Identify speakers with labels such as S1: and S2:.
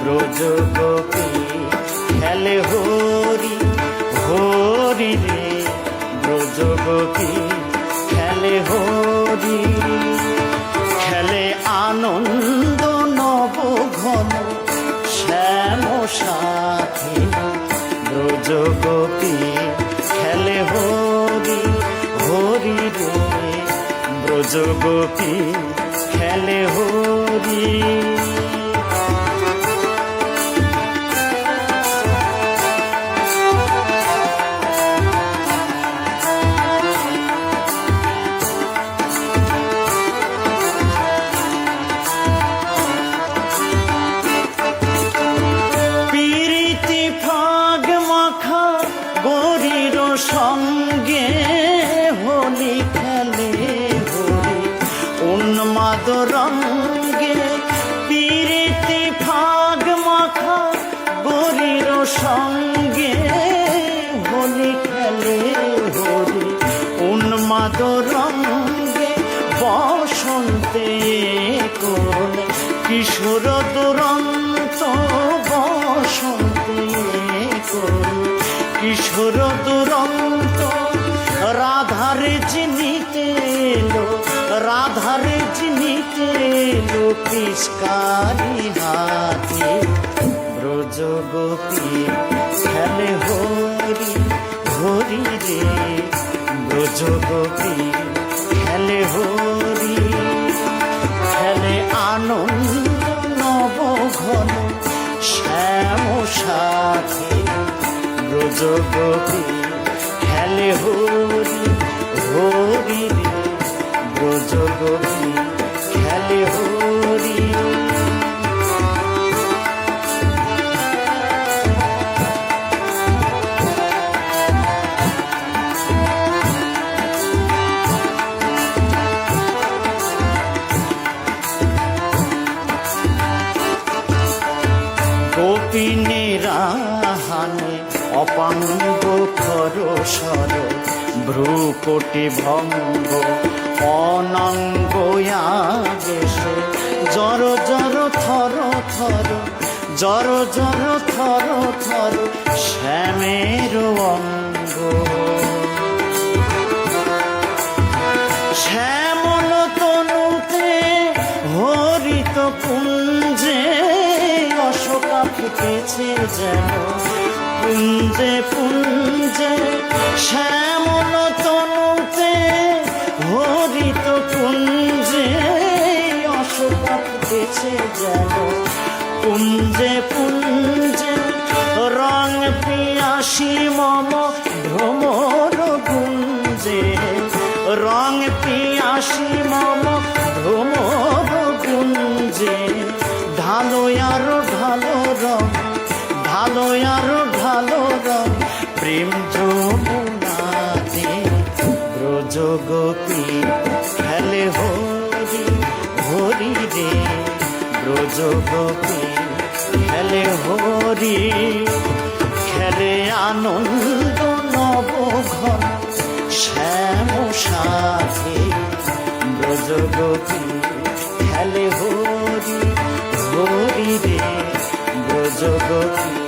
S1: ব্রজগোপী খেলে হরি হরি রে, ব্রজগোপী খেলে হরি। খেলে আনন্দ নব ঘন শ্যাম সাথী, ব্রজগোপী খেলে হরি হরি রে, ব্রজগোপী খেলে হরি। সঙ্গে হোলি খেলে হরি উন্মাদ রঙ্গে, পিরিতি ফাগ মাখা গরির সঙ্গে হোলি খেলে হরি উন্মাদ রঙ্গে। বসন্তে কোন কিশোর দুরন্ত, বসন্তে কোন কিশোর দুরন্ত, রাধারে চিনিতে এলো, রাধারে চিনিতে এলো পিচকারি হাতে, ব্রজগোপী খেলে হরি হরি রে, ব্রজগোপী খেলে হরি। খেলে আনন্দ নব ঘন শ্যাম সাথী, ব্রজগোপী খেলে হরি হরি রে, ব্রজগোপী খেলে হরি। গোপিনীরা হানে অপাঙ্গ খরসর, ভ্রুকটি ভঙ্গ অনঙ্গয়াবেশে, জর জর থর থর, জর জর থর থর শ্যামের অঙ্গ। শ্যামল তনুতে হরিত কুঞ্জে, অশোকা ফুটেছে যেন পুঞ্জে পুঞ্জে। শ্যামল তনুতে হরিত কুঞ্জে, অশোকা ফুটেছে যেন পুঞ্জে পুঞ্জে। রং পিয়াসী মম ভ্রমর গুঞ্জে, রং পিয়াসী মম ভ্রমর গুঞ্জে। ঢালো আরো ঢালো রং, ঢালো আরো ঢালো রং প্রেম যমুনাতে, ব্রজগোপী খেলে হরি হরি রে, ব্রজগোপী খেলে হরি। খেলে আনন্দ নব ঘন শ্যাম সাথী, ব্রজগোপী খেলে হরি হরি রে, ব্রজগোপী